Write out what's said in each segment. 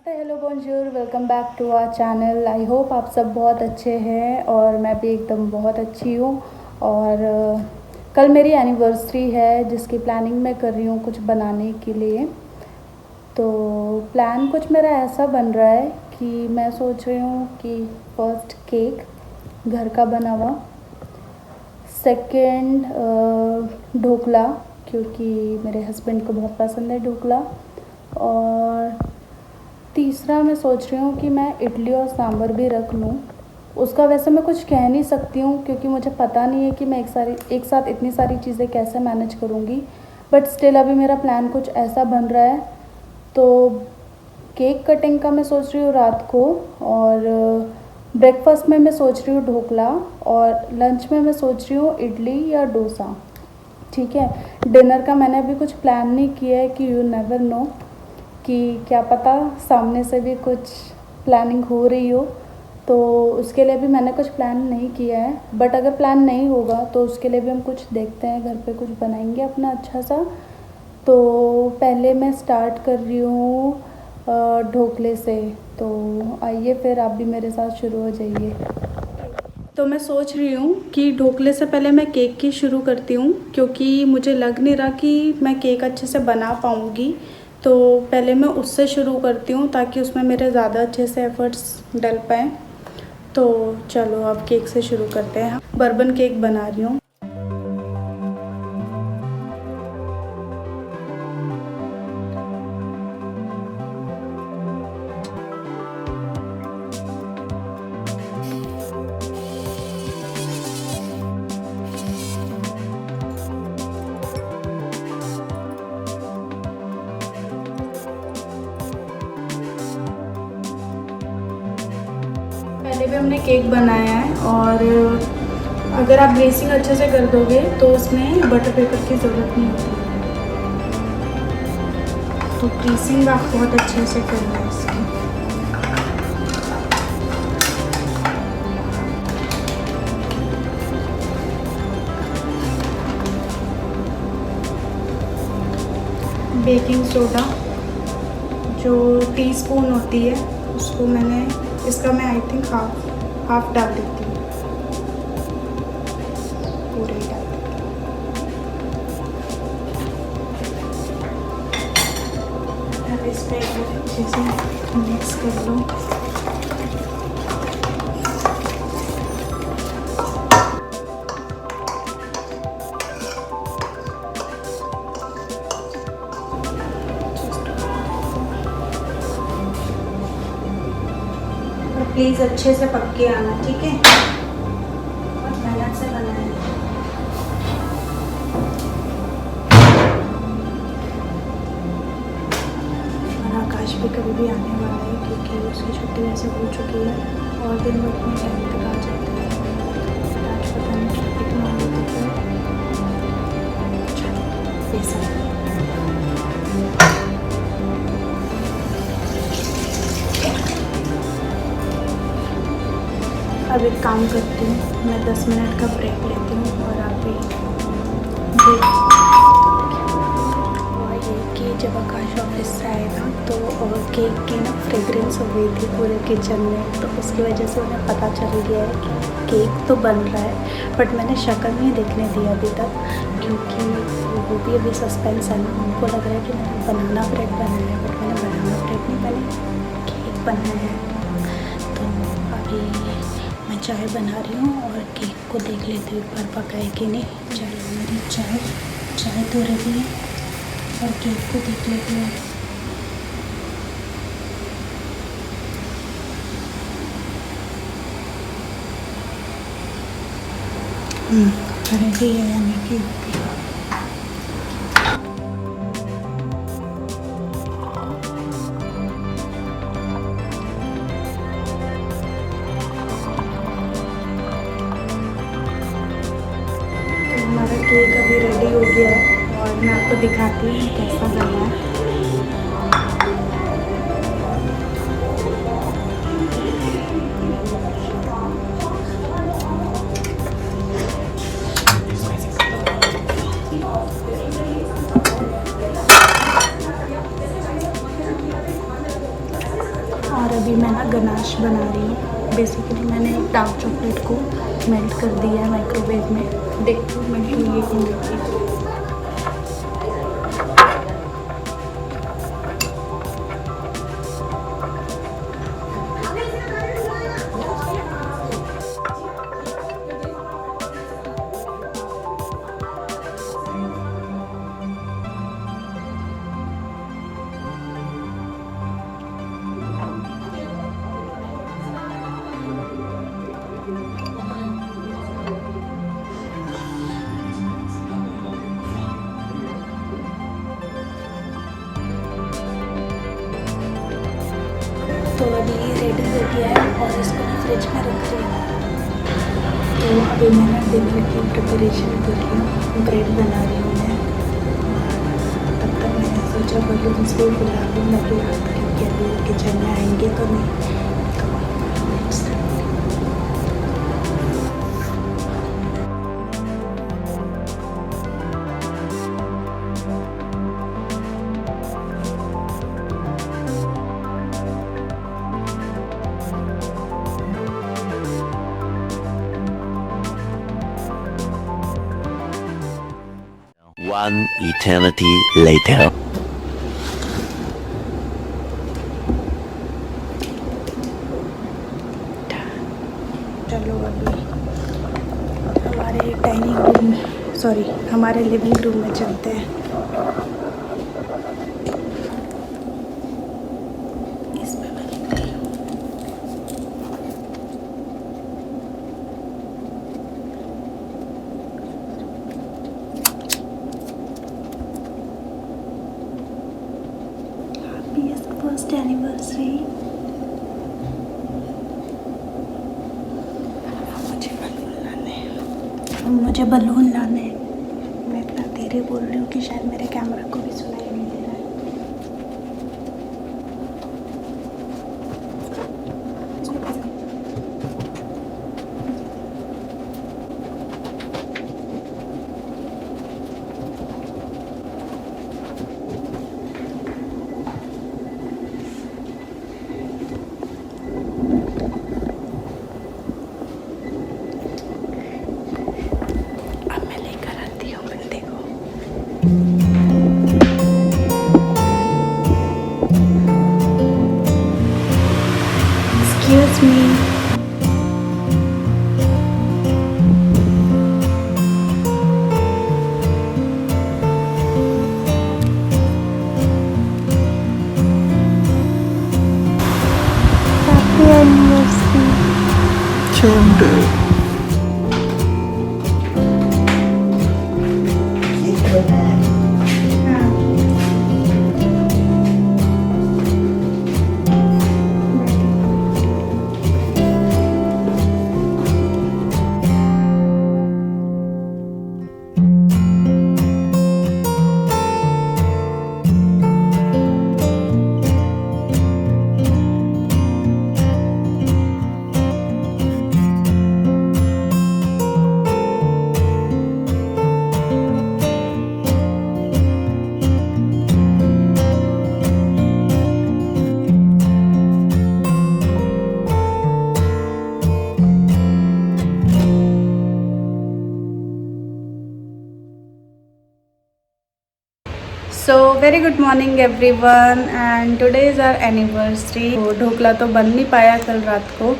Hello bonjour, welcome back to our channel. I hope आप सब बहुत अच्छे हैं और मैं भी एकदम बहुत अच्छी हूँ। और कल मेरी एनिवर्सरी है जिसकी प्लानिंग मैं कर रही हूँ कुछ बनाने के लिए। तो प्लान कुछ मेरा ऐसा बन रहा है कि मैं सोच रही हूँ कि फर्स्ट केक घर का बना हुआ, सेकंड ढोकला क्योंकि मेरे हस्बैंड को बहुत पसंद है ढोकला, और तीसरा मैं सोच रही हूँ कि मैं इडली और सांभर भी रख लूँ। उसका वैसे मैं कुछ कह नहीं सकती हूँ क्योंकि मुझे पता नहीं है कि मैं एक साथ इतनी सारी चीज़ें कैसे मैनेज करूँगी, बट स्टिल अभी मेरा प्लान कुछ ऐसा बन रहा है। तो केक कटिंग का मैं सोच रही हूँ रात को, और ब्रेकफास्ट में मैं सोच रही हूँ ढोकला, और लंच में मैं सोच रही हूँ इडली या डोसा। ठीक है, डिनर का मैंने अभी कुछ प्लान नहीं किया है कि यू नेवर नो कि क्या पता सामने से भी कुछ प्लानिंग हो रही हो, तो उसके लिए भी मैंने कुछ प्लान नहीं किया है। बट अगर प्लान नहीं होगा तो उसके लिए भी हम कुछ देखते हैं, घर पे कुछ बनाएंगे अपना अच्छा सा। तो पहले मैं स्टार्ट कर रही हूँ ढोकले से। तो आइए फिर आप भी मेरे साथ शुरू हो जाइए। तो मैं सोच रही हूँ कि ढोकले से पहले मैं केक की शुरू करती हूँ क्योंकि मुझे लग नहीं रहा कि मैं केक अच्छे से बना पाऊँगी। तो पहले मैं उससे शुरू करती हूँ ताकि उसमें मेरे ज़्यादा अच्छे से एफ़र्ट्स डल पाएँ। तो चलो अब केक से शुरू करते हैं। बर्बन केक बना रही हूँ। पहले भी हमने केक बनाया है, और अगर आप ग्रेसिंग अच्छे से कर दोगे तो उसमें बटर पेपर की ज़रूरत नहीं होती। तो ग्रेसिंग आप बहुत अच्छे से करना है इसकी। बेकिंग सोडा जो टीस्पून होती है उसको इसका मैं आई थिंक हाफ डाल देती हूँ, पूरे ही डाल देती हूँ। अब इसको एक बार अच्छे से मिक्स कर लो। प्लीज़ अच्छे से पक के आना, ठीक है। बहुत मेहनत से बनाया है। और आकाश भी कभी भी आने वाला है क्योंकि उसकी छुट्टी वैसे हो चुकी है और दिन भर अपने टाइम तक आ जाते हैं। आज पता नहीं ट्रैफिक में हो तो फिर अब एक काम करती हूँ, मैं 10 मिनट का ब्रेक लेती हूँ और आप भी ब्रेक। और ये कि जब आकाश ऑफिस से आएगा तो केक की ना फ्रेगरेंस हो गई थी पूरे किचन में, तो उसकी वजह से उन्हें पता चल गया है कि केक तो बन रहा है, बट मैंने शक्ल नहीं देखने दी अभी तक क्योंकि वो भी अभी सस्पेंस है ना। उनको लग रहा है कि मैंने बनाना ब्रेड बनाया है, बट मैंने बनाना ब्रेड नहीं, मैंने केक बनाया है। तो अभी मैं चाय बना रही हूँ और केक को देख लेती हूँ एक बार पका है कि नहीं। चलो मेरी चाय तो रेडी है और केक को देख लेती हूँ। रेडी है यानी कि हमारा केक अभी रेडी हो गया है और मैं आपको दिखाती हूँ कैसा बना है। अभी मैं ना गनाश बना रही हूँ। बेसिकली मैंने डार्क चॉकलेट को मेल्ट कर दिया है माइक्रोवेव में। देखती हूँ मेल्ट हुई है कि नहीं। तो अभी रेडी हो गया है और इसको मैं फ्रिज में रख रही हूँ। तो अभी मैंने डिनर की प्रिपरेशन कर रही हूँ, ब्रेड बना रही हूँ मैं। तब तक मैंने सोचा बलून्स भी बुला लूँ लगे हाथ, क्योंकि अभी वो किचन में आएंगे तो नहीं। तो नेक्स्ट One eternity later. चलो अभी हमारे डाइनिंग रूम में, सॉरी हमारे लिविंग रूम में चलते हैं। इसमें मैं लिखती हूँ। Happiest first anniversary। मुझे बलून लाने हैं। मैं इतना धीरे बोल रही हूँ कि शायद मेरे कैमरा को भी सुनाई नहीं दे रहा है। अब मैं लेकर आती हूँ बंदे को। Excuse me। Happy anniversary। So very good morning everyone and today is our anniversary. तो ढोकला तो बन नहीं पाया कल रात को,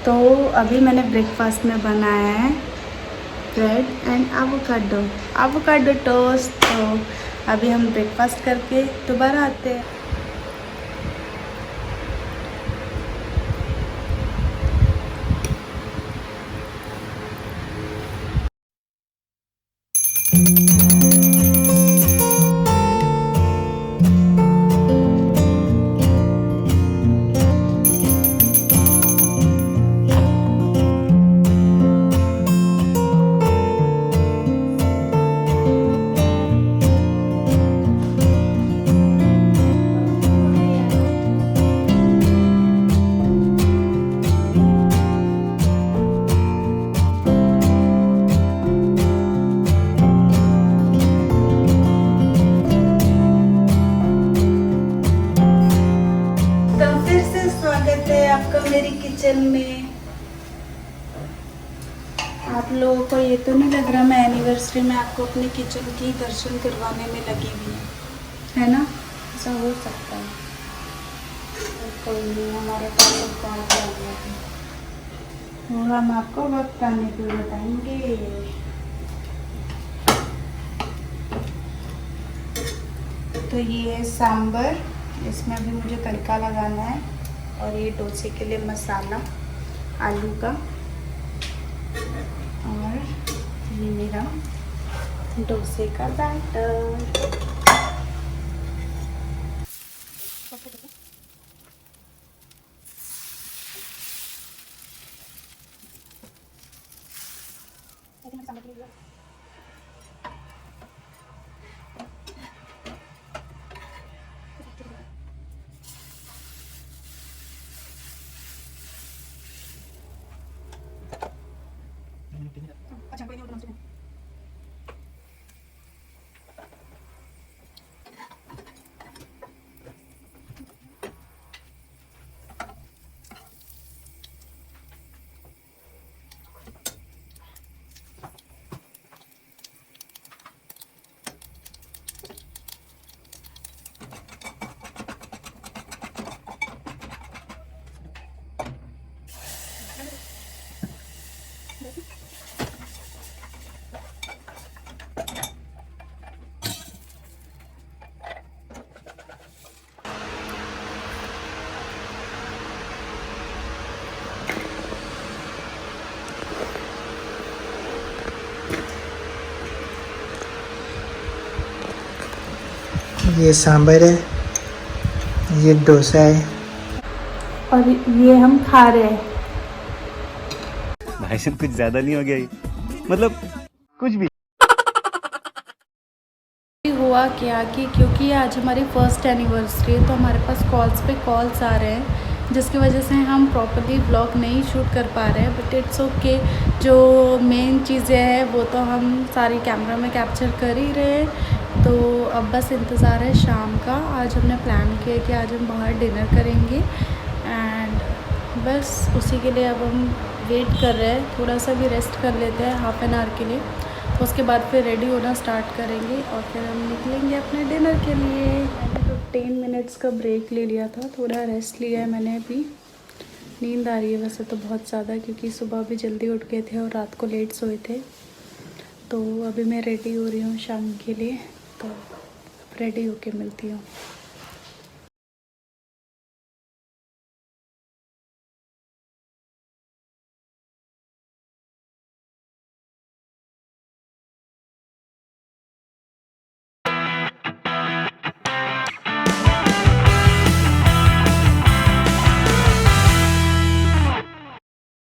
तो अभी मैंने ब्रेकफास्ट में बनाया है ब्रेड एंड एवोकाडो टोस्ट। तो अभी हम ब्रेकफास्ट करके दोबारा आते हैं। किचन में। आप लोगों को ये तो नहीं लग रहा मैं एनिवर्सरी में आपको अपने किचन की दर्शन करवाने में लगी हुई हूँ, है ना? ऐसा हो सकता है। तो कोई नहीं, हमारे पास एक बात है वो हम आपको वक्त आने पे बताएंगे। तो ये सांबर, इसमें अभी मुझे तड़का लगाना है। और ये डोसे के लिए मसाला आलू का। और ये मेरा डोसे का बैटर। ये सांभर है, ये डोसा है, और ये हम खा रहे हैं। भाई साहब कुछ ज्यादा नहीं हो गया ये? मतलब कुछ भी। हुआ क्या कि क्योंकि आज हमारी फर्स्ट एनिवर्सरी है, तो हमारे पास कॉल्स पे कॉल्स आ रहे हैं, जिसकी वजह से हम प्रॉपर्ली ब्लॉग नहीं शूट कर पा रहे हैं। बट इट्स ओके, जो मेन चीज़ें हैं वो तो हम सारी कैमरा में कैप्चर कर ही रहे हैं। तो अब बस इंतज़ार है शाम का। आज हमने प्लान किया कि आज हम बाहर डिनर करेंगे एंड बस उसी के लिए अब हम वेट कर रहे हैं। थोड़ा सा भी रेस्ट कर लेते हैं हाफ एन आवर के लिए, तो उसके बाद फिर रेडी होना स्टार्ट करेंगे और फिर हम निकलेंगे अपने डिनर के लिए। मैंने 15 मिनट्स का ब्रेक ले लिया था, थोड़ा रेस्ट लिया है मैंने अभी। नींद आ रही है वैसे तो बहुत ज़्यादा, क्योंकि सुबह भी जल्दी उठ गए थे और रात को लेट सोए थे। तो अभी मैं रेडी हो रही हूँ शाम के लिए, तो रेडी होके मिलती हूँ।